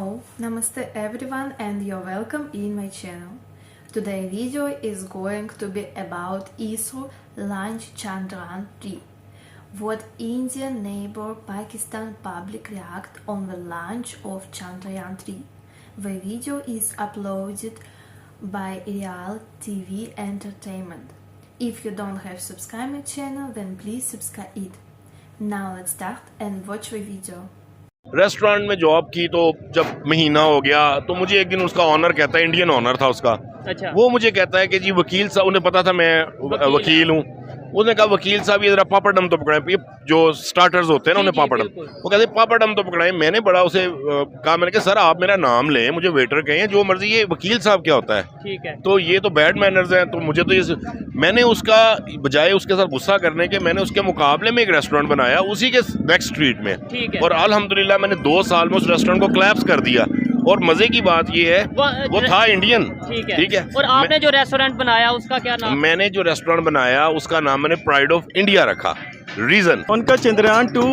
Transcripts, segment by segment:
Hello, Namaste everyone and you're welcome in my channel. Today's video is going to be about ISRO launch Chandrayaan-3. What Indian neighbor Pakistan public react on the launch of Chandrayaan-3. The video is uploaded by Real TV Entertainment. If you don't have subscribed my channel, then please subscribe it. Now let's start and watch the video. Restaurant में job की तो जब महीना हो गया तो मुझे एक दिन उसका ऑनर कहता है, इंडियन ऑनर था उसका। अच्छा। वो मुझे कहता है कि जी वकील साहब, उन्हें पता था मैं वकील हूँ। उसने कहा वकील साहब ये जरा पापड़म तो पकड़ाएं, ये जो स्टार्टर्स होते हैं ना उन्हें पापड़म, वो कहते पापड़म तो पकड़ाएं। मैंने बड़ा उसे कहा, मैंने कहा सर आप मेरा नाम लें, मुझे वेटर कहें जो मर्जी, ये वकील साहब क्या होता है? ठीक है। तो ये तो बैड मैनर्स हैं। तो मुझे तो ये, मैंने उसका बजाय उसके साथ गुस्सा करने के, मैंने उसके मुकाबले में एक रेस्टोरेंट बनाया उसी के नेक्स्ट स्ट्रीट में, और अल्हम्दुलिल्लाह मैंने 2 साल में उस रेस्टोरेंट को क्लैप्स कर दिया। और मजे की बात ये है वो था इंडियन। ठीक है। और आपने जो रेस्टोरेंट बनाया उसका क्या नाम? मैंने जो रेस्टोरेंट बनाया उसका नाम मैंने प्राइड ऑफ इंडिया रखा। रीजन उनका चंद्रयान 2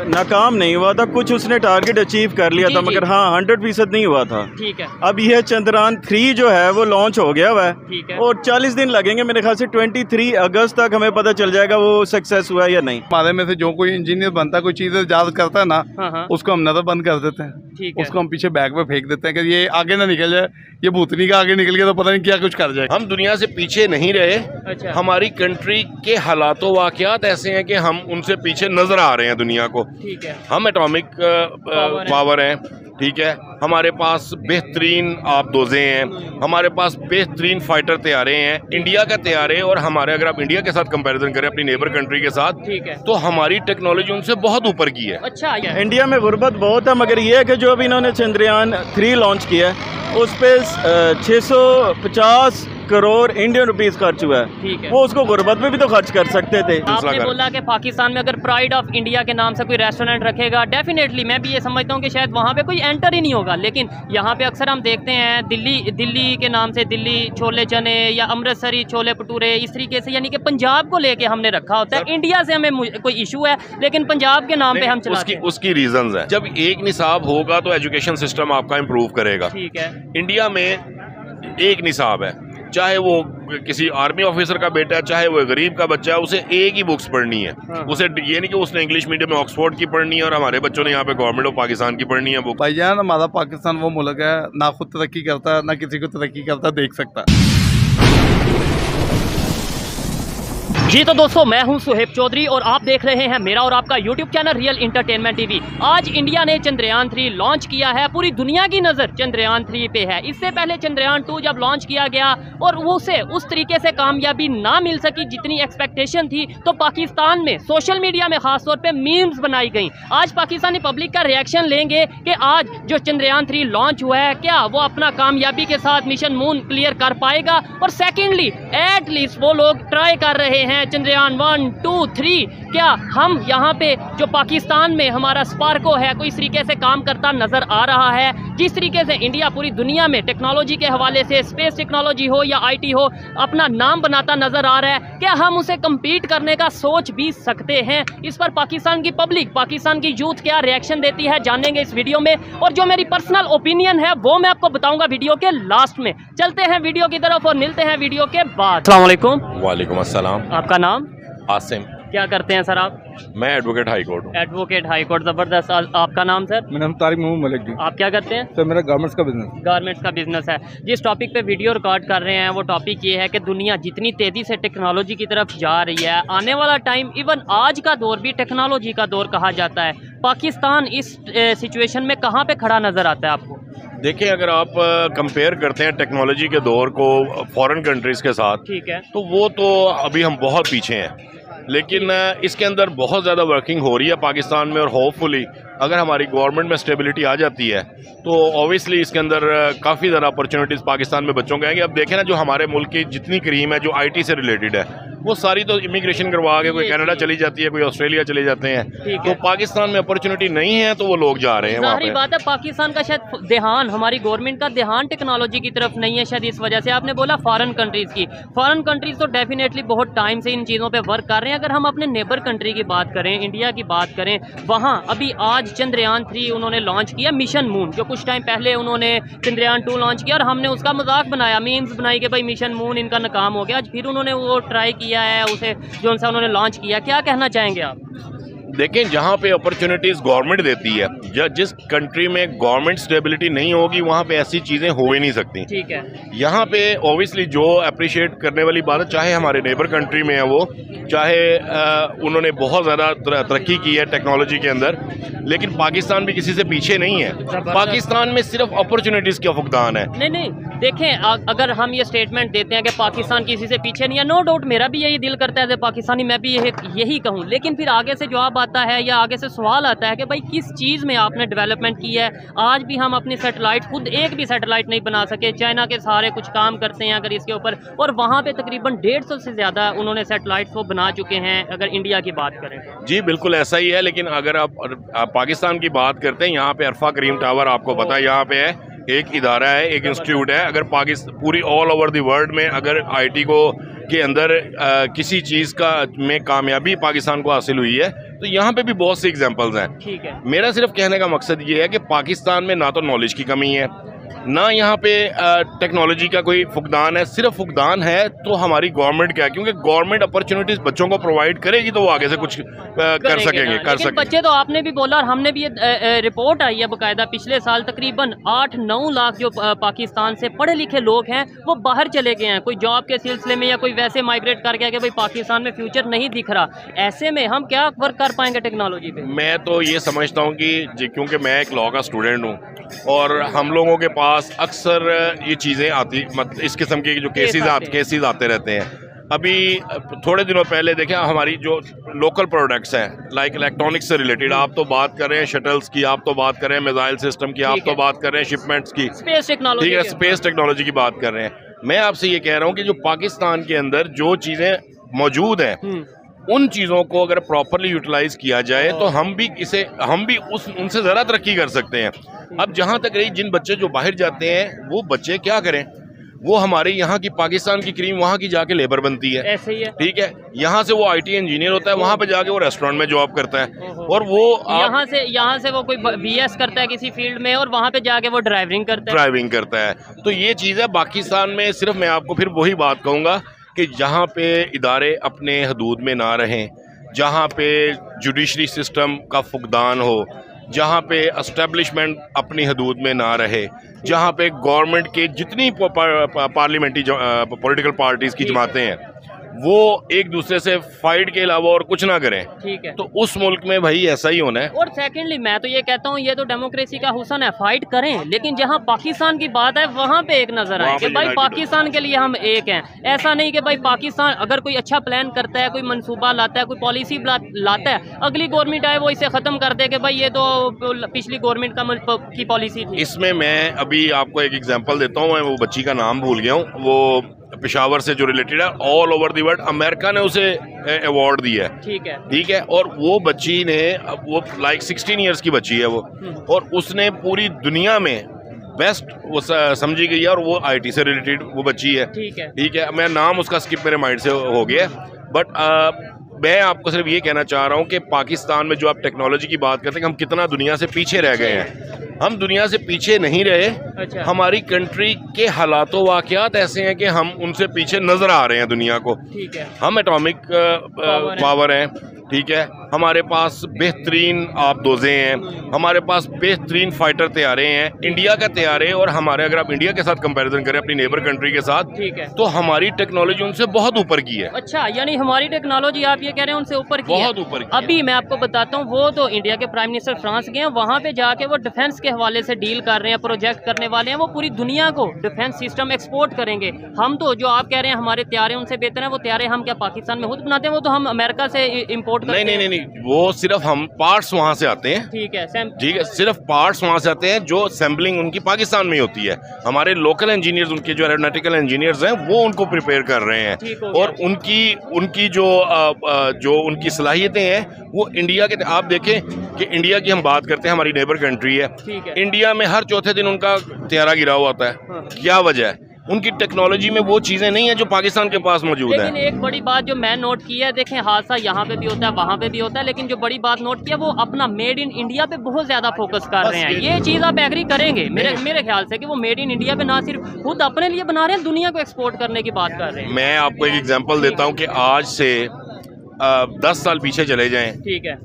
नाकाम नहीं हुआ था, कुछ उसने टारगेट अचीव कर लिया था, मगर हाँ 100% नहीं हुआ था। ठीक है। अब यह चंद्रयान 3 जो है वो लॉन्च हो गया हुआ है। ठीक है। और 40 दिन लगेंगे मेरे ख्याल से, 23 अगस्त तक हमें पता चल जाएगा वो सक्सेस हुआ है या नहीं। हमारे में से जो कोई इंजीनियर बनता है, कोई चीज़ इजाद करता है ना, उसको हम नजर बंद कर देते हैं। उसको हम पीछे बैग में फेंक देते हैं कि ये आगे ना निकल जाए, ये भूतनी का आगे निकल गया तो पता नहीं क्या कुछ कर जाए। हम दुनिया से पीछे नहीं रहे। अच्छा। हमारी कंट्री के हालातों वाकयात ऐसे हैं कि हम उनसे पीछे नजर आ रहे हैं दुनिया को। ठीक है। हम एटॉमिक पावर हैं। ठीक है। हमारे पास बेहतरीन आबदोज़े हैं, हमारे पास बेहतरीन फाइटर तैयारे हैं, इंडिया का तैयारे। और हमारे, अगर आप इंडिया के साथ कंपैरिजन करें अपनी नेबर कंट्री के साथ, ठीक है, तो हमारी टेक्नोलॉजी उनसे बहुत ऊपर की है। अच्छा। इंडिया में गुर्बत बहुत है, मगर ये है कि जो अभी इन्होंने चंद्रयान 3 लॉन्च किया है उस पर 650 करोड़ इंडियन रुपीस खर्च हुआ है। ठीक है। वो उसको गुर्बत में भी तो खर्च कर सकते थे। आपने बोला कि पाकिस्तान में अगर प्राइड ऑफ इंडिया के नाम से कोई रेस्टोरेंट रखेगा, डेफिनेटली मैं भी ये समझता हूँ कि शायद वहाँ पे कोई एंटर ही नहीं होगा। लेकिन यहाँ पे अक्सर हम देखते हैं दिल्ली के नाम से दिल्ली छोले चने या अमृतसरी छोले भटूरे, इस तरीके से, यानी कि पंजाब को लेके हमने रखा होता है। इंडिया से हमें कोई इशू है लेकिन पंजाब के नाम पे हम चलाते हैं। उसकी रीजंस है। जब एक निसाब होगा तो एजुकेशन सिस्टम आपका इम्प्रूव करेगा। ठीक है। इंडिया में एक निसाब है, चाहे वो किसी आर्मी ऑफिसर का बेटा है, चाहे वो गरीब का बच्चा है, उसे एक ही बुक्स पढ़नी है। उसे ये नहीं कि उसने इंग्लिश मीडियम में ऑक्सफोर्ड की पढ़नी है और हमारे बच्चों ने यहाँ पे गवर्नमेंट ऑफ पाकिस्तान की पढ़नी है बुक। भाईजान हमारा पाकिस्तान वो मुल्क है, ना खुद तरक्की करता है ना किसी को तरक्की करता देख सकता है। जी तो दोस्तों, मैं हूं सुहेब चौधरी और आप देख रहे हैं मेरा और आपका YouTube channel real entertainment TV. आज इंडिया ने चंद्रयान 3 लॉन्च किया है, पूरी दुनिया की नज़र चंद्रयान 3 पे है। इससे पहले चंद्रयान 2 जब लॉन्च किया गया और उसे उस तरीके से कामयाबी ना मिल सकी जितनी एक्सपेक्टेशन थी, तो पाकिस्तान में सोशल मीडिया में खासतौर पर मीम्स बनाई गई। आज पाकिस्तानी पब्लिक का रिएक्शन लेंगे कि आज जो चंद्रयान 3 लॉन्च हुआ है, क्या वो अपना कामयाबी के साथ मिशन मून क्लियर कर पाएगा। और सेकेंडली एटलीस्ट वो लोग ट्राई कर रहे हैं चंद्रयान 1, 2, 3, क्या हम यहाँ पे जो पाकिस्तान में हमारा स्पार्को है कोई इस तरीके से काम करता नजर आ रहा है। जिस तरीके से इंडिया पूरी दुनिया में टेक्नोलॉजी के हवाले से, स्पेस टेक्नोलॉजी हो या IT हो, अपना नाम बनाता नजर आ रहा है, क्या हम उसे कम्पीट करने का सोच भी सकते हैं? इस पर पाकिस्तान की पब्लिक, पाकिस्तान की यूथ क्या रिएक्शन देती है जानेंगे इस वीडियो में। और जो मेरी पर्सनल ओपिनियन है वो मैं आपको बताऊंगा वीडियो के लास्ट में। चलते हैं वीडियो की तरफ और मिलते हैं वीडियो के बाद। अस्सलाम वालेकुम। वालेकुम अस्सलाम। आपका नाम? आसिम। क्या करते हैं सर आप? मैं एडवोकेट हाई कोर्ट हूँ। एडवोकेट हाई कोर्ट, ज़बरदस्त। आपका नाम सर? मेरा नाम तारिक मोहम्मद मलिक जी। आप क्या करते हैं? सर मेरा गारमेंट्स का बिजनेस। गारमेंट्स का बिजनेस है। जिस टॉपिक पे वीडियो रिकॉर्ड कर रहे हैं वो टॉपिक ये है कि दुनिया जितनी तेज़ी से टेक्नोलॉजी की तरफ जा रही है, आने वाला टाइम, इवन आज का दौर भी टेक्नोलॉजी का दौर कहा जाता है। पाकिस्तान इस सिचुएशन में कहाँ पे खड़ा नज़र आता है आपको? देखिए, अगर आप कंपेयर करते हैं टेक्नोलॉजी के दौर को फॉरेन कंट्रीज़ के साथ, ठीक है, तो वो तो अभी हम बहुत पीछे हैं। लेकिन इसके अंदर बहुत ज़्यादा वर्किंग हो रही है पाकिस्तान में, और होपफुली अगर हमारी गवर्नमेंट में स्टेबिलिटी आ जाती है तो ऑब्वियसली इसके अंदर काफ़ी ज़्यादा अपॉर्चुनिटीज़ पाकिस्तान में बच्चों के आएंगे। अब देखें ना, जो हमारे मुल्क की जितनी क्रीम है जो IT से रिलेटेड है, वो सारी तो इमिग्रेशन करवा के कोई कनाडा चली जाती है, कोई ऑस्ट्रेलिया चले जाते हैं। तो पाकिस्तान में अपॉर्चुनिटी नहीं है तो वो लोग जा रहे हैं वहाँ पे। बात है, पाकिस्तान का शायद ध्यान, हमारी गवर्नमेंट का ध्यान टेक्नोलॉजी की तरफ नहीं है शायद, इस वजह से। आपने बोला फॉरेन कंट्रीज़ की, फॉरेन कंट्रीज़ तो डेफिनेटली बहुत टाइम से इन चीज़ों पर वर्क कर रहे हैं। अगर हम अपने नेबर कंट्री की बात करें, इंडिया की बात करें, वहाँ अभी आज आज चंद्रयान 3 उन्होंने लॉन्च किया, मिशन मून, जो कुछ टाइम पहले उन्होंने चंद्रयान 2 लॉन्च किया और हमने उसका मजाक बनाया, मीम्स बनाई कि भाई मिशन मून इनका नाकाम हो गया। आज फिर उन्होंने वो ट्राई किया है, उसे जो सा उन्होंने लॉन्च किया। क्या कहना चाहेंगे आप? देखें, जहाँ पे अपॉर्चुनिटीज गवर्नमेंट देती है, जिस कंट्री में गवर्नमेंट स्टेबिलिटी नहीं होगी वहाँ पे ऐसी चीज़ें हो ही नहीं सकती। ठीक है। यहाँ पे ऑब्वियसली जो अप्रिशिएट करने वाली बात है, चाहे हमारे नेबर कंट्री में है वो, चाहे उन्होंने बहुत ज़्यादा तरक्की की है टेक्नोलॉजी के अंदर, लेकिन पाकिस्तान भी किसी से पीछे नहीं है। पाकिस्तान में सिर्फ अपॉर्चुनिटीज़ का फुकदान है। नहीं, देखें, अगर हम ये स्टेटमेंट देते हैं कि पाकिस्तान किसी से पीछे नहीं है, नो डाउट मेरा भी यही दिल करता है पाकिस्तानी, मैं भी यही कहूँ, लेकिन फिर आगे से जवाब आता है या आगे से सवाल आता है कि भाई किस चीज़ में आपने डेवलपमेंट की है। आज भी हम अपनी सैटेलाइट, खुद एक भी सैटेलाइट नहीं बना सके, चाइना के सारे कुछ काम करते हैं अगर इसके ऊपर, और वहाँ पे तकरीबन 150 से ज़्यादा उन्होंने सैटेलाइट्स को बना चुके हैं अगर इंडिया की बात करें। जी बिल्कुल ऐसा ही है, लेकिन अगर आप पाकिस्तान की बात करते हैं, यहाँ पे अरफा करीम टावर आपको पता है यहाँ पे है, एक इदारा है, एक इंस्टीट्यूट है। अगर पाकिस्तान पूरी ऑल ओवर द वर्ल्ड में अगर आईटी को के अंदर किसी चीज़ का में कामयाबी पाकिस्तान को हासिल हुई है, तो यहाँ पे भी बहुत सी एग्जांपल्स हैं। ठीक है। मेरा सिर्फ कहने का मकसद ये है कि पाकिस्तान में ना तो नॉलेज की कमी है, ना यहाँ पे टेक्नोलॉजी का कोई फुकदान है। सिर्फ फुकदान है तो हमारी गवर्नमेंट क्या है, क्योंकि गवर्नमेंट अपॉर्चुनिटीज बच्चों को प्रोवाइड करेगी तो वो आगे से कुछ कर सकेंगे। बच्चे तो आपने भी बोला और हमने भी ये रिपोर्ट आई है बाकायदा, पिछले साल तकरीबन 8-9 लाख जो पाकिस्तान से पढ़े लिखे लोग हैं वो बाहर चले गए हैं, कोई जॉब के सिलसिले में या कोई वैसे माइग्रेट कर गया कि भाई पाकिस्तान में फ्यूचर नहीं दिख रहा। ऐसे में हम क्या वर्क कर पाएंगे टेक्नोलॉजी पे? मैं तो ये समझता हूँ कि क्योंकि मैं एक लॉ का स्टूडेंट हूँ और हम लोगों के पास अक्सर ये चीज़ें आती, मतलब इस किस्म के जो केसेस आते रहते हैं। अभी थोड़े दिनों पहले देखें, हमारी जो लोकल प्रोडक्ट्स हैं लाइक इलेक्ट्रॉनिक्स से रिलेटेड, आप तो बात कर रहे हैं शटल्स की, आप तो बात कर रहे हैं मिसाइल सिस्टम की, आप तो बात कर रहे हैं शिपमेंट्स की, स्पेस टेक्नोलॉजी, ठीक है, स्पेस टेक्नोलॉजी की बात कर रहे हैं। मैं आपसे ये कह रहा हूँ कि जो पाकिस्तान के अंदर जो चीज़ें मौजूद हैं उन चीज़ों को अगर प्रॉपरली यूटिलाइज किया जाए तो हम भी उनसे ज़्यादा तरक्की कर सकते हैं। अब जहाँ तक रही जिन बच्चे जो बाहर जाते हैं, वो बच्चे क्या करें, वो हमारे यहाँ की पाकिस्तान की क्रीम वहाँ की जाके लेबर बनती है, ऐसे ही है। ठीक है, यहाँ से वो आईटी इंजीनियर होता है, वहाँ पे जाके वो रेस्टोरेंट में जॉब करता है, और वो यहाँ से वो कोई बीएस करता है किसी फील्ड में और वहाँ पे जाके वो ड्राइविंग करता है। तो ये चीज़ है पाकिस्तान में। सिर्फ मैं आपको फिर वही बात कहूँगा कि जहाँ पे इदारे अपने हदूद में ना रहें, जहाँ पे जुडिशरी सिस्टम का फुकदान हो, जहाँ पे एस्टेब्लिशमेंट अपनी हदूद में ना रहे, जहाँ पे गवर्नमेंट के जितनी पार्लियामेंट्री पॉलिटिकल पार्टीज़ की जमातें हैं वो एक दूसरे से फाइट के अलावा और कुछ ना करें, ठीक है, तो उस मुल्क में भाई ऐसा ही होना है। और सेकेंडली मैं तो ये कहता हूँ, ये तो डेमोक्रेसी का हुस्न है, फाइट करें, लेकिन जहाँ पाकिस्तान की बात है वहाँ पे एक नजर आए कि भाई पाकिस्तान के लिए हम एक हैं। ऐसा नहीं कि भाई पाकिस्तान अगर कोई अच्छा प्लान करता है, कोई मंसूबा लाता है, कोई पॉलिसी लाता है, अगली गवर्नमेंट आए वो इसे खत्म कर दे कि भाई ये तो पिछली गवर्नमेंट की पॉलिसी थी। इसमें मैं अभी आपको एक एग्जाम्पल देता हूँ, मैं वो बच्ची का नाम भूल गया हूँ, वो पेशावर से जो रिलेटेड है, all over the world America ने उसे अवार्ड दिया है, ठीक है, और वो बच्ची ने, वो लाइक 16 इयर्स की बच्ची है वो, और उसने पूरी दुनिया में बेस्ट वो समझी गई है, और वो आईटी से रिलेटेड वो बच्ची है, ठीक है, मैं नाम उसका स्किप मेरे माइंड से हो गया, बट मैं आपको सिर्फ ये कहना चाह रहा हूँ कि पाकिस्तान में जो आप टेक्नोलॉजी की बात करते हैं, हम कितना दुनिया से पीछे रह गए हैं। हम दुनिया से पीछे नहीं रहे, अच्छा। हमारी कंट्री के हालातों वाक़यात ऐसे हैं कि हम उनसे पीछे नजर आ रहे हैं दुनिया को, ठीक है। हम एटॉमिक पावर हैं, ठीक है, हमारे पास बेहतरीन आबदोज़े हैं, हमारे पास बेहतरीन फाइटर तैयारे हैं, इंडिया का तैयारे, और हमारे अगर आप इंडिया के साथ कंपैरिजन करें अपनी नेबर कंट्री के साथ, ठीक है, तो हमारी टेक्नोलॉजी उनसे बहुत ऊपर की है। अच्छा, यानी हमारी टेक्नोलॉजी आप ये कह रहे हैं उनसे ऊपर की बहुत है? ऊपर की। अभी मैं आपको बताता हूँ, वो तो इंडिया के प्राइम मिनिस्टर फ्रांस गए हैं, वहाँ पे जाके वो डिफेंस के हवाले से डील कर रहे हैं, प्रोजेक्ट करने वाले हैं, वो पूरी दुनिया को डिफेंस सिस्टम एक्सपोर्ट करेंगे। हम तो जो आप कह रहे हैं हमारे तैयारे उनसे बेहतर हैं, वो तैयारे हम क्या पाकिस्तान में खुद बनाते हैं? वो तो हम अमेरिका से इम्पोर्ट करते हैं। नहीं, वो सिर्फ हम पार्ट्स वहाँ से आते हैं, ठीक है, सिर्फ पार्ट्स वहाँ से आते हैं, जो असेंबलिंग उनकी पाकिस्तान में ही होती है। हमारे लोकल इंजीनियर्स, उनके जो एरोनॉटिकल इंजीनियर्स हैं, वो उनको प्रिपेयर कर रहे हैं, और उनकी जो उनकी सलाहियतें हैं वो इंडिया के, आप देखें कि इंडिया की हम बात करते हैं, हमारी नेबर कंट्री है, इंडिया में हर चौथे दिन उनका तैयारा गिरा हुआ होता है। क्या वजह है? उनकी टेक्नोलॉजी में वो चीज़ें नहीं है जो पाकिस्तान के पास मौजूद है। लेकिन एक बड़ी बात जो मैं नोट की है, देखें हादसा यहाँ पे भी होता है, वहाँ पे भी होता है, लेकिन जो बड़ी बात नोट किया वो अपना मेड इन इंडिया पे बहुत ज़्यादा फोकस कर रहे हैं। ये चीज़ आप एग्री करेंगे मेरे ख्याल से कि वो मेड इन इंडिया पे ना सिर्फ खुद अपने लिए बना रहे हैं, दुनिया को एक्सपोर्ट करने की बात कर रहे हैं। मैं आपको एक एग्जांपल देता हूं कि आज से 10 साल पीछे चले जाएं, ठीक है,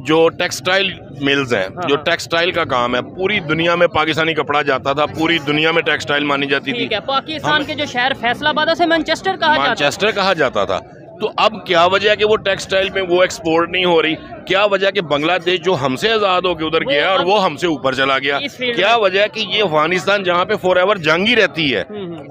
जो टेक्सटाइल मिल्स हैं, जो टेक्सटाइल का काम है, पूरी दुनिया में पाकिस्तानी कपड़ा जाता था, पूरी दुनिया में टेक्सटाइल मानी जाती थी। ठीक है, पाकिस्तान के जो शहर फैसलाबाद से मैनचेस्टर कहा जाता था। तो अब क्या वजह है कि वो टेक्सटाइल में वो एक्सपोर्ट नहीं हो रही? क्या वजह कि बांग्लादेश जो हमसे आज़ाद होकर उधर गया और वो हमसे ऊपर चला गया? क्या वजह है कि ये अफगानिस्तान जहाँ पे फॉरएवर जंग ही रहती है,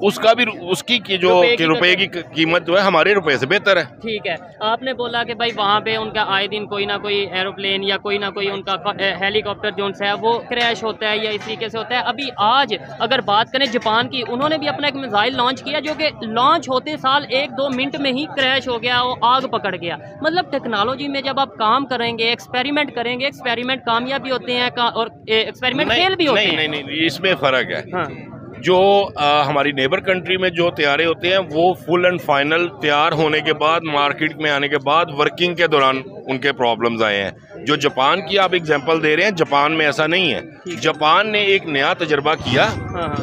उसका भी उसकी की जो रुपए की कीमत जो है हमारे रुपए से बेहतर है। ठीक है, आपने बोला कि भाई वहाँ पे उनका आए दिन कोई ना कोई एरोप्लेन या कोई ना कोई उनका हेलीकॉप्टर जो है वो क्रैश होता है या इस तरीके से होता है। अभी आज अगर बात करें जापान की, उन्होंने भी अपना एक मिसाइल लॉन्च किया जो कि लॉन्च होते साल 1-2 मिनट में ही क्रैश हो गया, वो आग पकड़ गया। मतलब टेक्नोलॉजी में जब आप काम करेंगे, एक्सपेरिमेंट करेंगे, एक्सपेरिमेंट कामयाब भी होते हैं और एक्सपेरिमेंट फेल भी होते हैं। नहीं, इसमें फर्क है। हाँ। जो हमारी नेबर कंट्री में जो तैयारे होते हैं वो फुल एंड फाइनल तैयार होने के बाद, मार्केट में आने के बाद, वर्किंग के दौरान उनके प्रॉब्लम्स आए हैं। जो जापान की आप एग्जांपल दे रहे हैं, जापान में ऐसा नहीं है। जापान ने एक नया तजर्बा किया,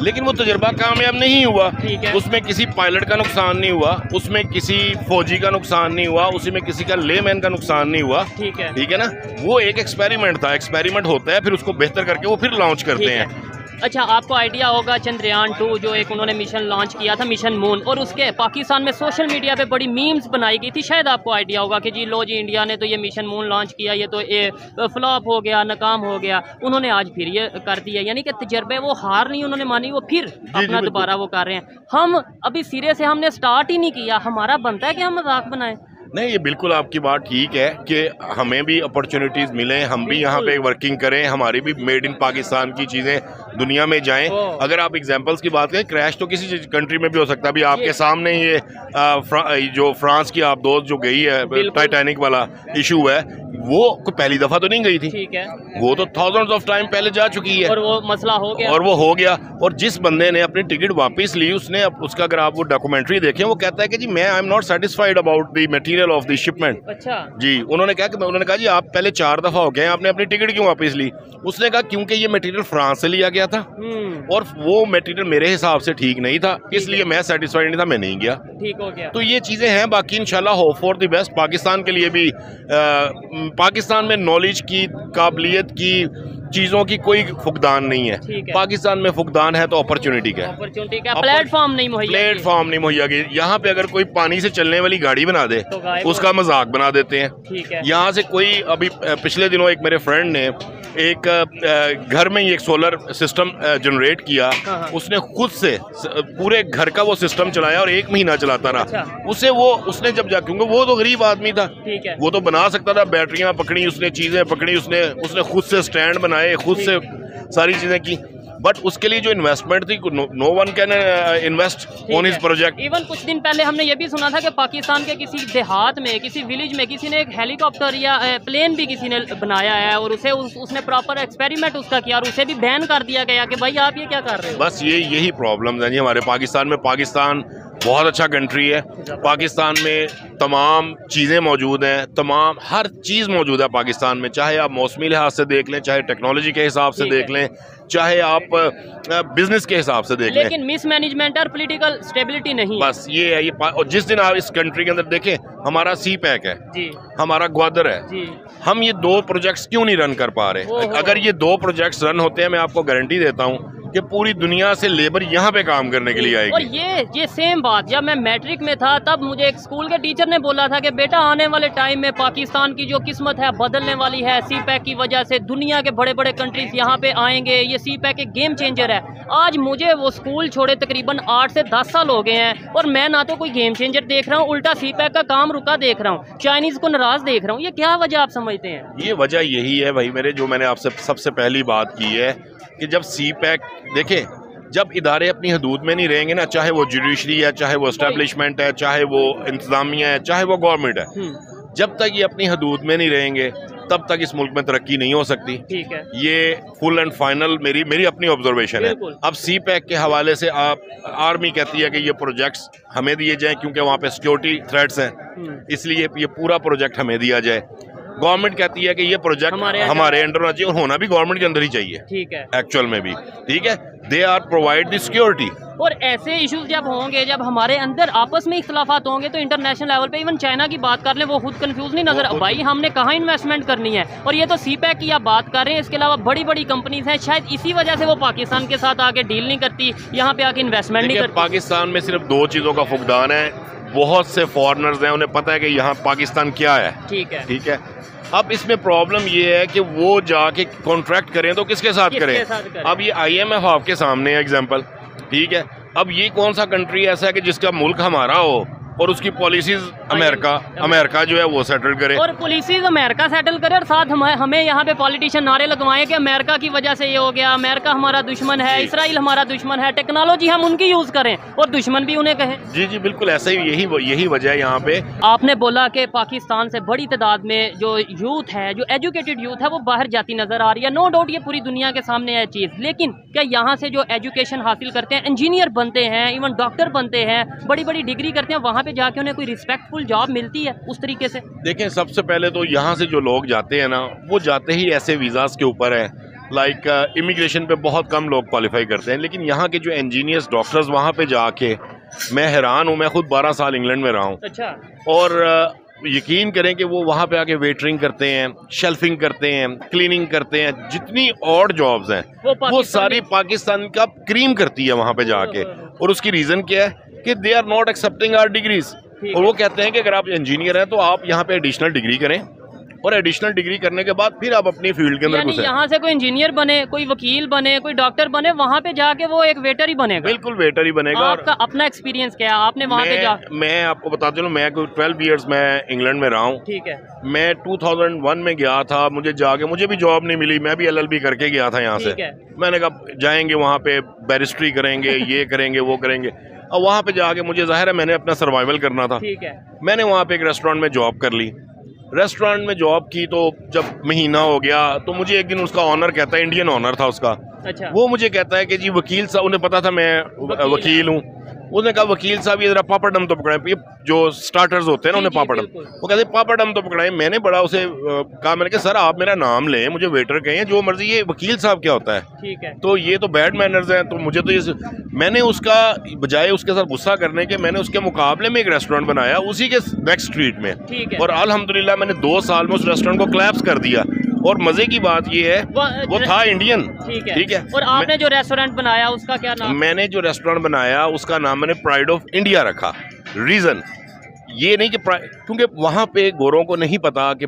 लेकिन वो तजर्बा कामयाब नहीं हुआ। उसमें किसी पायलट का नुकसान नहीं हुआ, उसमें किसी फौजी का नुकसान नहीं हुआ, उसी में किसी का लेमैन का नुकसान नहीं हुआ। ठीक है ना, वो एक एक्सपेरिमेंट था। एक्सपेरिमेंट होता है, फिर उसको बेहतर करके वो फिर लॉन्च करते हैं। अच्छा, आपको आइडिया होगा चंद्रयान 2 जो एक उन्होंने मिशन लॉन्च किया था, मिशन मून, और उसके पाकिस्तान में सोशल मीडिया पे बड़ी मीम्स बनाई गई थी। शायद आपको आइडिया होगा कि जी लो जी, इंडिया ने तो ये मिशन मून लॉन्च किया, ये तो ये फ्लॉप हो गया, नाकाम हो गया। उन्होंने आज फिर ये कर दिया, यानी कि तजर्बे वो हार नहीं उन्होंने मानी, वो फिर अपना दोबारा वो कर रहे हैं। हम अभी सिरे से हमने स्टार्ट ही नहीं किया, हमारा बनता है कि हम मजाक बनाएं। नहीं, ये बिल्कुल आपकी बात ठीक है कि हमें भी अपॉर्चुनिटीज़ मिलें, हम भी यहाँ पे वर्किंग करें, हमारी भी मेड इन पाकिस्तान की चीज़ें दुनिया में जाएं। अगर आप एग्जांपल्स की बात करें, क्रैश तो किसी कंट्री में भी हो सकता है। अभी आपके सामने ये जो फ्रांस की आप दोस्त जो गई है, टाइटैनिक वाला इशू है, वो कोई पहली दफ़ा तो नहीं गई थी। ठीक है, वो तो थाउजेंड्स ऑफ टाइम पहले जा चुकी है, और वो मसला हो गया, और वो हो गया। और जिस बंदे ने अपनी टिकट वापस ली, उसने उसका अगर आप वो डॉक्यूमेंट्री देखें, वो कहता है कि जी मैं I am not satisfied about the material of the shipment. अच्छा जी, उन्होंने कहा जी आप पहले 4 दफा हो गए, आपने अपनी टिकट क्यों वापस ली? उसने कहा क्योंकि ये मटेरियल फ्रांस से लिया गया था और वो मटेरियल मेरे हिसाब से ठीक नहीं था, इसलिए मैं सेटिस्फाइड नहीं था, मैं नहीं गया। ठीक हो गया। तो ये चीजें हैं। बाकी इंशाल्लाह hope for the best. Pakistan के लिए भी पाकिस्तान में नॉलेज की, काबिलियत की, चीजों की कोई फुकदान नहीं है। पाकिस्तान में फुकदान है तो अपॉर्चुनिटी का प्लेटफॉर्म नहीं मुहैया। यहाँ पे अगर कोई पानी से चलने वाली गाड़ी बना दे तो उसका मजाक बना देते हैं। यहाँ से कोई अभी पिछले दिनों एक मेरे फ्रेंड ने एक घर में ही एक सोलर सिस्टम जनरेट किया। उसने खुद से पूरे घर का वो सिस्टम चलाया और 1 महीना चलाता रहा। उसने जब जा, क्योंकि वो तो गरीब आदमी था, वो तो बना सकता था, बैटरियां पकड़ी उसने, चीजें पकड़ी उसने खुद से स्टैंड बनाए, खुद से सारी चीजें की। बट उसके लिए जो इन्वेस्टमेंट थी, no one can invest on his project. Even कुछ दिन पहले हमने ये भी सुना था कि पाकिस्तान के किसी देहात में, किसी विलेज में किसी ने एक हेलीकॉप्टर या प्लेन भी किसी ने बनाया है और उसने प्रॉपर एक्सपेरिमेंट उसका किया और उसे भी बैन कर दिया गया कि भाई आप ये क्या कर रहे हो। बस यही प्रॉब्लम्स हैं जी हमारे पाकिस्तान में। पाकिस्तान बहुत अच्छा कंट्री है। पाकिस्तान में तमाम चीज़ें मौजूद हैं, तमाम हर चीज़ मौजूद है पाकिस्तान में, चाहे आप मौसमी लिहाज से देख लें, चाहे टेक्नोलॉजी के हिसाब से देख लें, चाहे आप बिजनेस के हिसाब से देख लें। लेकिन मिसमैनेजमेंट और पॉलिटिकल स्टेबिलिटी नहीं। बस ये है। और जिस दिन आप इस कंट्री के अंदर देखें, हमारा सी पैक है जी, हमारा ग्वादर है जी, हम ये 2 प्रोजेक्ट्स क्यों नहीं रन कर पा रहे? अगर ये 2 प्रोजेक्ट्स रन होते हैं, मैं आपको गारंटी देता हूँ कि पूरी दुनिया से लेबर यहाँ पे काम करने के लिए आएगी। और ये सेम बात जब मैं मैट्रिक में था, तब मुझे एक स्कूल के टीचर ने बोला था कि बेटा आने वाले टाइम में पाकिस्तान की जो किस्मत है बदलने वाली है। सी पैक की वजह से दुनिया के बड़े बड़े कंट्रीज यहाँ पे आएंगे, ये सी पैक एक गेम चेंजर है। आज मुझे वो स्कूल छोड़े तकरीबन 8 से 10 साल हो गए हैं और मैं ना तो कोई गेम चेंजर देख रहा हूँ, उल्टा सी पैक का काम रुका देख रहा हूँ, चाइनीज को नाराज देख रहा हूँ। ये क्या वजह आप समझते हैं? ये वजह यही है भाई मेरे, जो मैंने आपसे सबसे पहली बात की है कि जब सी पैक देखें, जब इदारे अपनी हदूद में नहीं रहेंगे ना, चाहे वो जुडिशरी है, चाहे वो एस्टेब्लिशमेंट है, चाहे वो इंतजामिया है, चाहे वो गवर्नमेंट है, जब तक ये अपनी हदूद में नहीं रहेंगे तब तक इस मुल्क में तरक्की नहीं हो सकती। ठीक है, ये फुल एंड फाइनल मेरी अपनी ऑब्जर्वेशन है। अब सी पैक के हवाले से आप आर्मी कहती है कि ये प्रोजेक्ट्स हमें दिए जाएं क्योंकि वहाँ पे सिक्योरिटी थ्रेट्स हैं, इसलिए ये पूरा प्रोजेक्ट हमें दिया जाए। गवर्नमेंट कहती है कि ये प्रोजेक्ट हमारे अंडर होना चाहिए और होना भी गवर्नमेंट के अंदर ही चाहिए। ठीक है, एक्चुअल में भी ठीक है, they are provide the security. और ऐसे इश्यूज जब होंगे, जब हमारे अंदर आपस में इख्तलाफात होंगे, तो इंटरनेशनल लेवल पे इवन चाइना की बात कर लें, वो खुद कंफ्यूज नहीं नजर, भाई हमने कहाँ इन्वेस्टमेंट करनी है। और ये तो सी पैक की आप बात कर रहे हैं, इसके अलावा बड़ी बड़ी कंपनीज हैं, शायद इसी वजह से वो पाकिस्तान के साथ आके डील नहीं करती, यहाँ पे आके इन्वेस्टमेंट नहीं करती। पाकिस्तान में सिर्फ दो चीज़ों का फुकदान है, बहुत से फॉरेनर्स हैं, उन्हें पता है कि यहाँ पाकिस्तान क्या है। ठीक है। अब इसमें प्रॉब्लम ये है कि वो जाके कॉन्ट्रैक्ट करें तो किसके साथ करें? अब ये IMF आपके सामने है एग्जांपल, ठीक है। अब ये कौन सा कंट्री ऐसा है कि जिसका मुल्क हमारा हो और उसकी पॉलिसीज अमेरिका जो है वो सेटल करे, और पॉलिसीज अमेरिका सेटल करे, और साथ हमें यहाँ पे पॉलिटिशियन नारे लगवाएं कि अमेरिका की वजह से ये हो गया, अमेरिका हमारा दुश्मन है, इसराइल हमारा दुश्मन है, टेक्नोलॉजी हम उनकी यूज करें और दुश्मन भी उन्हें कहें। जी बिल्कुल ऐसा ही, यही वजह है यहाँ पे। आपने बोला कि पाकिस्तान से बड़ी तादाद में जो यूथ है, जो एजुकेटेड यूथ है, वो बाहर जाती नजर आ रही है। नो डाउट ये पूरी दुनिया के सामने है चीज़, लेकिन क्या यहाँ से जो एजुकेशन हासिल करते हैं, इंजीनियर बनते हैं, इवन डॉक्टर बनते हैं, बड़ी बड़ी डिग्री करते हैं, वहाँ पे जाके उन्हें कोई रिस्पेक्टफुल जॉब मिलती है उस तरीके से? देखें, सबसे पहले तो यहाँ से जो लोग जाते हैं ना, वो जाते ही ऐसे वीज़ास के ऊपर है, लाइक इमिग्रेशन पे बहुत कम लोग क्वालिफाई करते हैं। लेकिन यहाँ के जो इंजीनियर्स, डॉक्टर्स वहाँ पे जाके मैं हैरान हूँ। मैं खुद 12 साल इंग्लैंड में रहा हूँ। अच्छा। और यकीन करें कि वो वहाँ पे आके वेटरिंग करते हैं, शेल्फिंग करते हैं, क्लीनिंग करते हैं, जितनी और जॉब्स हैं वो सारी पाकिस्तान का क्रीम करती है वहाँ पे जाके। और उसकी रीज़न क्या है कि they are not accepting our degrees. और वो कहते हैं कि अगर आप इंजीनियर हैं तो आप यहाँ पे एडिशनल डिग्री करें, और एडिशनल डिग्री करने के बाद फिर आप अपनी फील्ड के अंदर घुसें। यहाँ से कोई इंजीनियर बने, कोई वकील बने, कोई डॉक्टर बने, वहाँ पे जाके वो एक वेटर ही बनेगा। बिल्कुल वेटर ही बनेगा। आपका अपना एक्सपीरियंस क्या है? आपने वहाँ पे मैं आपको बताता हूँ, मैं 12 ईयर्स मैं इंग्लैंड में रहा हूँ। ठीक है। मैं 2001 में गया था, मुझे भी जॉब नहीं मिली, मैं भी LLB करके गया था यहाँ से। मैंने कहा जाएंगे वहाँ पे बैरिस्ट्री करेंगे, ये करेंगे वो करेंगे। और वहाँ पे जाके मुझे जाहिर है मैंने अपना सर्वाइवल करना था। ठीक है। मैंने वहाँ पे एक रेस्टोरेंट में जॉब कर ली। रेस्टोरेंट में जॉब की तो जब महीना हो गया तो मुझे एक दिन उसका ऑनर कहता है, इंडियन ऑनर था उसका। अच्छा। वो मुझे कहता है कि जी वकील साहब, उन्हें पता था मैं वकील हूँ। उसने कहा वकील साहब ये जरा पापड़म तो पकड़ाएं, ये जो स्टार्टर्स होते हैं ना उन्हें पापड़म, वो कहते पापड़म तो पकड़ाएं। मैंने बड़ा उसे कहा, मैंने कहा सर आप मेरा नाम लें, मुझे वेटर कहें, जो मर्जी, ये वकील साहब क्या होता है? ठीक है। तो ये तो बैड मैनर्स हैं। तो मुझे तो ये, मैंने उसका बजाय उसके साथ गुस्सा करने के, मैंने उसके मुकाबले में एक रेस्टोरेंट बनाया उसी के नेक्स्ट स्ट्रीट में, और अल्हम्दुलिल्लाह मैंने 2 साल में उस रेस्टोरेंट को क्लैप्स कर दिया। और मजे की बात ये है वो था इंडियन। ठीक है। और आपने जो रेस्टोरेंट बनाया उसका क्या नाम? मैंने जो रेस्टोरेंट बनाया उसका नाम मैंने प्राइड ऑफ इंडिया रखा। रीजन ये नहीं कि क्योंकि वहाँ पे गोरों को नहीं पता कि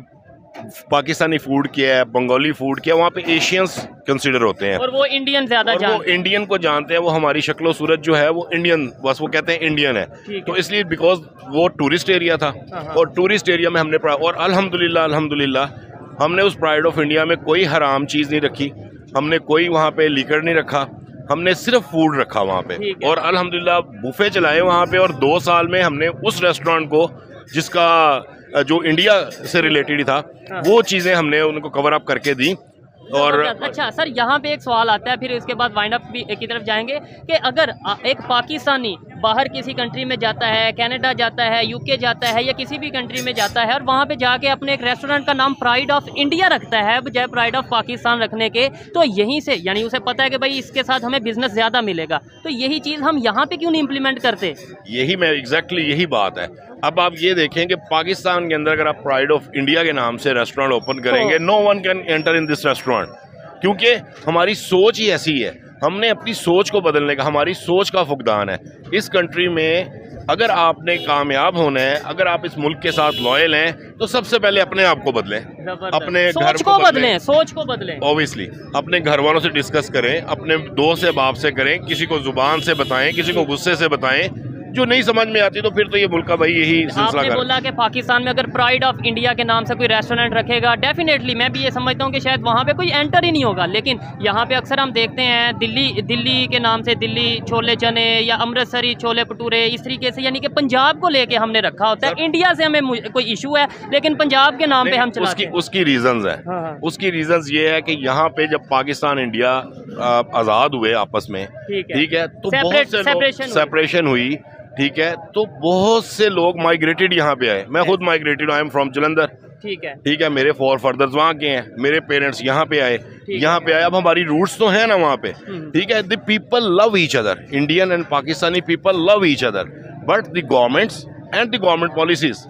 पाकिस्तानी फूड क्या है, बंगाली फूड क्या है, वहाँ पे एशियंस कंसीडर होते हैं, और वो इंडियन ज्यादा जानते हैं। वो इंडियन को जानते हैं, वो हमारी शक्लो सूरत जो है वो इंडियन, बस वो कहते हैं इंडियन है। तो इसलिए बिकॉज वो टूरिस्ट एरिया था, और टूरिस्ट एरिया में हमने, और अल्हम्दुलिल्लाह हमने उस प्राइड ऑफ इंडिया में कोई हराम चीज़ नहीं रखी, हमने कोई वहाँ पे लीकर नहीं रखा, हमने सिर्फ फूड रखा वहाँ पे, और अल्हम्दुलिल्लाह बुफे चलाए वहाँ पे। और 2 साल में हमने उस रेस्टोरेंट को, जिसका जो इंडिया से रिलेटेड था, वो चीज़ें हमने उनको कवर अप करके दी। और अच्छा सर, यहाँ पे एक सवाल आता है, फिर इसके बाद वाइंड अप की तरफ जाएंगे, कि अगर एक पाकिस्तानी बाहर किसी कंट्री में जाता है, कनाडा जाता है, UK जाता है, या किसी भी कंट्री में जाता है, और वहाँ पे जाके अपने एक रेस्टोरेंट का नाम प्राइड ऑफ इंडिया रखता है बजाय प्राइड ऑफ पाकिस्तान रखने के, तो यहीं से, यानी उसे पता है कि भाई इसके साथ हमें बिजनेस ज़्यादा मिलेगा, तो यही चीज़ हम यहाँ पे क्यों नहीं इम्प्लीमेंट करते? यही बात है। अब आप ये देखें कि पाकिस्तान के अंदर अगर आप प्राइड ऑफ इंडिया के नाम से रेस्टोरेंट ओपन करेंगे, no one can enter in this restaurant, क्योंकि हमारी सोच ही ऐसी है। हमने अपनी सोच को बदलने का, हमारी सोच का फुकदान है। इस कंट्री में अगर आपने कामयाब होना है, अगर आप इस मुल्क के साथ लॉयल हैं, तो सबसे पहले अपने आप को बदलें, अपने घर को बदलें, सोच को बदलें। ऑब्वियसली अपने घर वालों से डिस्कस करें, अपने दोस्त से बाप से करें, किसी को जुबान से बताएं, किसी को गुस्से से बताएं। जो नहीं समझ में आती तो फिर तो ये मुल्क का भाई यही सिलसिला आपने बोला कि पाकिस्तान में अगर प्राइड ऑफ इंडिया के नाम से कोई रेस्टोरेंट रखेगा, डेफिनेटली मैं भी ये समझता हूँ कि शायद वहाँ पे कोई एंटर ही नहीं होगा। लेकिन यहाँ पे अक्सर हम देखते हैं दिल्ली के नाम से दिल्ली छोले चने या अमृतसरी छोले भटूरे, इस तरीके से, यानी कि पंजाब को लेके हमने रखा होता है। इंडिया से हमें कोई इशू है लेकिन पंजाब के नाम पे हम चलाते हैं। उसकी रीजंस है। हाँ। उसकी रीजंस ये है कि यहाँ पे जब पाकिस्तान इंडिया आज़ाद हुए आपस में, ठीक है, तो बहुत से लोग सेपरेशन हुई, ठीक है, तो बहुत से लोग माइग्रेटेड यहाँ पे आए। मैं खुद migrated, I am from Jalandhar, ठीक है, मेरे फोर फादर्स वहाँ के हैं, मेरे पेरेंट्स यहाँ पे आए, अब हमारी रूट्स तो हैं ना वहाँ पे, ठीक है। The people love each other, Indian and Pakistani people love each other, but the governments and the government policies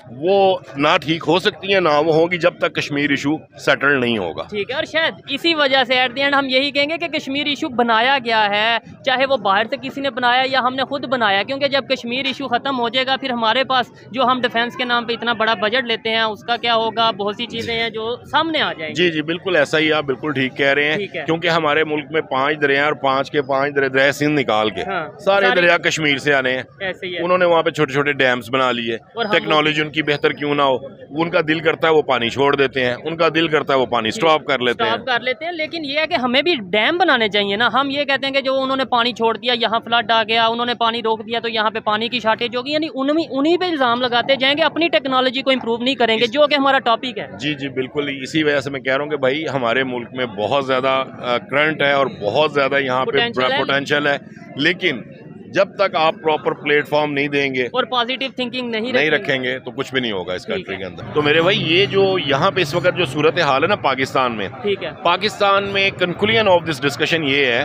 वो ना ठीक हो सकती है, ना वो होगी जब तक कश्मीर इशू सेटल नहीं होगा। ठीक है, और शायद इसी वजह से एट द एंड हम यही कहेंगे कि कश्मीर इशू बनाया गया है, चाहे वो बाहर से किसी ने बनाया या हमने खुद बनाया, क्योंकि जब कश्मीर इशू ख़त्म हो जाएगा फिर हमारे पास जो हम डिफेंस के नाम पे इतना बड़ा बजट लेते हैं उसका क्या होगा, बहुत सी चीज़ें हैं जो सामने आ जाएंगी। जी जी बिल्कुल ऐसा ही, आप बिल्कुल ठीक कह रहे हैं, क्योंकि हमारे मुल्क में 5 दरिया और 5 के 5 दरिया सिंध निकाल के सारे दरिया कश्मीर से आने हैं। उन्होंने वहाँ पे छोटे छोटे डैम्स बना लिए, टेक्नोलॉजी उनकी बेहतर क्यों ना हो, उनका दिल करता है वो पानी छोड़ देते हैं, उनका दिल करता है वो पानी स्टॉप कर लेते हैं। लेकिन ये है कि हमें भी डैम बनाने चाहिए ना। हम ये कहते हैं कि जो उन्होंने पानी छोड़ दिया, यहाँ फ्लड आ गया, उन्होंने पानी रोक दिया तो यहाँ पे पानी की शॉर्टेज होगी, यानी उन्हीं पे इल्जाम लगाते जाएंगे, अपनी टेक्नोलॉजी को इम्प्रूव नहीं करेंगे, जो कि हमारा टॉपिक है। जी जी बिल्कुल, इसी वजह से मैं कह रहा हूँ कि भाई हमारे मुल्क में बहुत ज्यादा करंट है और बहुत ज्यादा यहाँ पे पोटेंशियल है, लेकिन जब तक आप प्रॉपर प्लेटफॉर्म नहीं देंगे और पॉजिटिव थिंकिंग नहीं रखेंगे तो कुछ भी नहीं होगा इस कंट्री के अंदर। तो मेरे भाई ये जो यहाँ पे इस वक्त जो सूरत हाल है ना पाकिस्तान में, ठीक है, पाकिस्तान में कंक्लूजन ऑफ दिस डिस्कशन ये है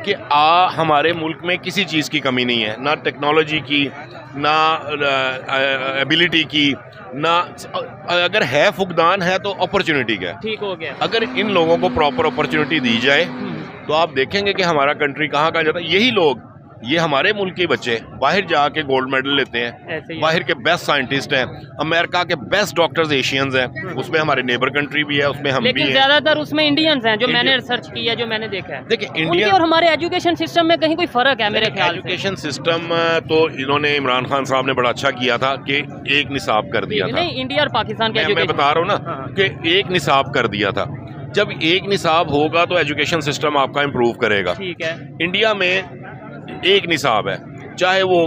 कि हमारे मुल्क में किसी चीज़ की कमी नहीं है, ना टेक्नोलॉजी की, ना एबिलिटी की, ना अगर है फुकदान है तो अपॉर्चुनिटी का। ठीक हो गया, अगर इन लोगों को प्रॉपर अपॉर्चुनिटी दी जाए तो आप देखेंगे कि हमारा कंट्री कहाँ जाता है। यही लोग, ये हमारे मुल्क के बच्चे बाहर जाके गोल्ड मेडल लेते हैं, बाहर के बेस्ट साइंटिस्ट हैं, अमेरिका के बेस्ट डॉक्टर्स एशियंस हैं, उसमें हमारे नेबर कंट्री भी है, उसमें हम भी हैं। ज्यादातर उसमें इंडियंस हैं, जो मैंने रिसर्च किया, जो मैंने देखा है। देखिए इंडिया और हमारे एजुकेशन सिस्टम में कहीं कोई फर्क है मेरे ख्याल से। एजुकेशन सिस्टम तो इन्होंने इमरान खान साहब ने बड़ा अच्छा किया था कि एक निसाब कर दिया था। नहीं, इंडिया और पाकिस्तान के मैं बता रहा हूँ ना कि एक निसाब कर दिया था। जब एक निसाब होगा तो एजुकेशन सिस्टम आपका इम्प्रूव करेगा। ठीक है, इंडिया में एक निसाब है, चाहे वो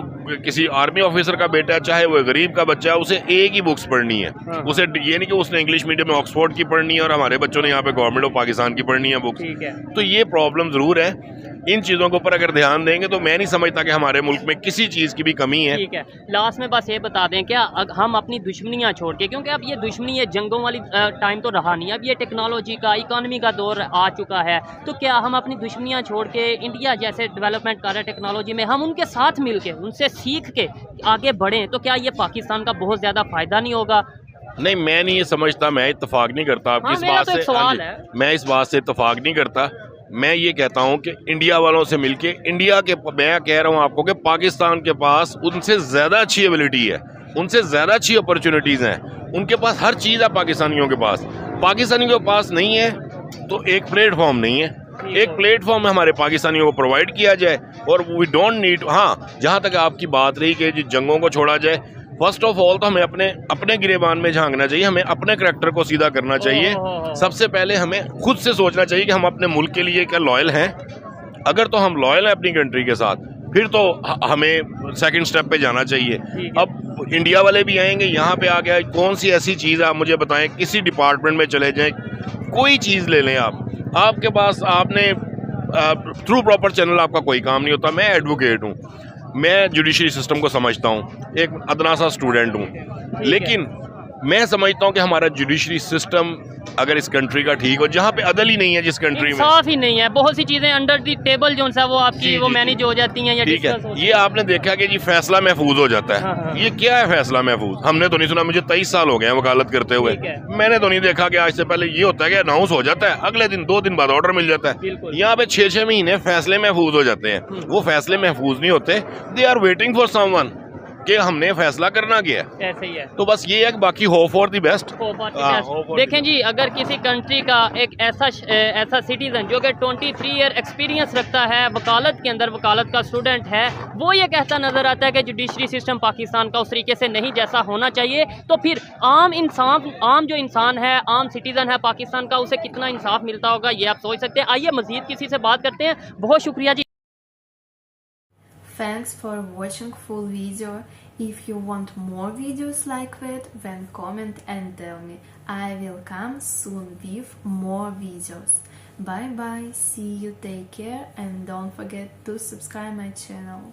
किसी आर्मी ऑफिसर का बेटा है, चाहे वो गरीब का बच्चा है, उसे एक ही बुक्स पढ़नी है। उसे ये नहीं कि उसने इंग्लिश मीडियम में ऑक्सफोर्ड की पढ़नी है और हमारे बच्चों ने यहाँ पे गवर्नमेंट ऑफ पाकिस्तान की पढ़नी है बुक्स। तो ये प्रॉब्लम जरूर है। इन चीज़ों के ऊपर अगर ध्यान देंगे तो मैं नहीं समझता कि हमारे मुल्क में किसी चीज़ की भी कमी है। ठीक है, लास्ट में बस ये बता दें क्या हम अपनी दुश्मनियाँ छोड़ के, क्योंकि अब ये दुश्मनी है जंगों वाली टाइम तो रहा नहीं, अब ये टेक्नोलॉजी का, इकॉनमी का दौर आ चुका है, तो क्या हम अपनी दुश्मनियाँ छोड़ के इंडिया जैसे डेवलपमेंट कर रहे हैं टेक्नोलॉजी में, हम उनके साथ मिल के उनसे सीख के आगे बढ़ें, तो क्या ये पाकिस्तान का बहुत ज़्यादा फ़ायदा नहीं होगा? नहीं, मैं नहीं ये समझता, मैं इत्तेफाक नहीं करता आपकी इस बात से। सवाल है, मैं इस बात से इत्तेफाक नहीं करता। मैं ये कहता हूँ कि इंडिया वालों से मिलके, इंडिया के, मैं कह रहा हूँ आपको कि पाकिस्तान के पास उनसे ज़्यादा अच्छी एबिलिटी है, उनसे ज़्यादा अच्छी अपॉर्चुनिटीज़ हैं, उनके पास हर चीज़ है पाकिस्तानियों के पास। पाकिस्तानियों के पास नहीं है तो एक प्लेटफॉर्म नहीं है, एक प्लेटफॉर्म हमारे पाकिस्तानियों को प्रोवाइड किया जाए। और वी डोंट नीड, हाँ जहाँ तक आपकी बात रही कि जंगों को छोड़ा जाए, फर्स्ट ऑफ ऑल तो हमें अपने गिरेबान में झांकना चाहिए, हमें अपने करैक्टर को सीधा करना चाहिए। सबसे पहले हमें खुद से सोचना चाहिए कि हम अपने मुल्क के लिए क्या लॉयल हैं। अगर तो हम लॉयल हैं अपनी कंट्री के साथ, फिर तो हमें सेकंड स्टेप पे जाना चाहिए। अब इंडिया वाले भी आएंगे, यहाँ पे आ गया, कौन सी ऐसी चीज़ है आप मुझे बताएं, किसी डिपार्टमेंट में चले जाएं, कोई चीज़ ले लें आपके पास, आपने थ्रू प्रॉपर चैनल आपका कोई काम नहीं होता। मैं एडवोकेट हूँ, मैं जुडिशरी सिस्टम को समझता हूँ, एक अदना सा स्टूडेंट हूँ, लेकिन मैं समझता हूँ कि हमारा जुडिशरी सिस्टम अगर इस कंट्री का ठीक हो, जहाँ पे अदल ही नहीं है, जिस कंट्री में साफ ही नहीं है, बहुत सी चीजें अंडर दी टेबल जो है वो आपकी वो मैनेज हो जाती हैं या डिस्कस होती है। ये आपने देखा कि जी फैसला महफूज हो जाता है। हाँ। ये क्या है फैसला महफूज? हमने तो नहीं सुना, मुझे 23 साल हो गए हैं वकालत करते हुए, मैंने तो नहीं देखा कि आज से पहले ये होता है कि अनाउंस हो जाता है, अगले दिन 2 दिन बाद ऑर्डर मिल जाता है। यहाँ पे 6-6 महीने फैसले महफूज हो जाते हैं। वो फैसले महफूज नहीं होते, they are waiting for someone. कि हमने फैसला करना क्या है, ऐसे ही है। तो बस ये है कि बाकी होप फॉर द बेस्ट। देखें जी, अगर किसी कंट्री का एक ऐसा सिटीजन जो कि 23 ईयर एक्सपीरियंस रखता है वकालत के अंदर, वकालत का स्टूडेंट है, वो ये कहता नजर आता है कि जुडिशरी सिस्टम पाकिस्तान का उस तरीके से नहीं जैसा होना चाहिए, तो फिर आम जो इंसान है, आम सिटीजन है पाकिस्तान का, उसे कितना इंसाफ मिलता होगा ये आप सोच सकते हैं। आइए मजीद किसी से बात करते हैं। बहुत शुक्रिया जी। Thanks for watching full video. If you want more videos like that, then comment and tell me. I will come soon with more videos. Bye bye, see you, take care, and don't forget to subscribe my channel.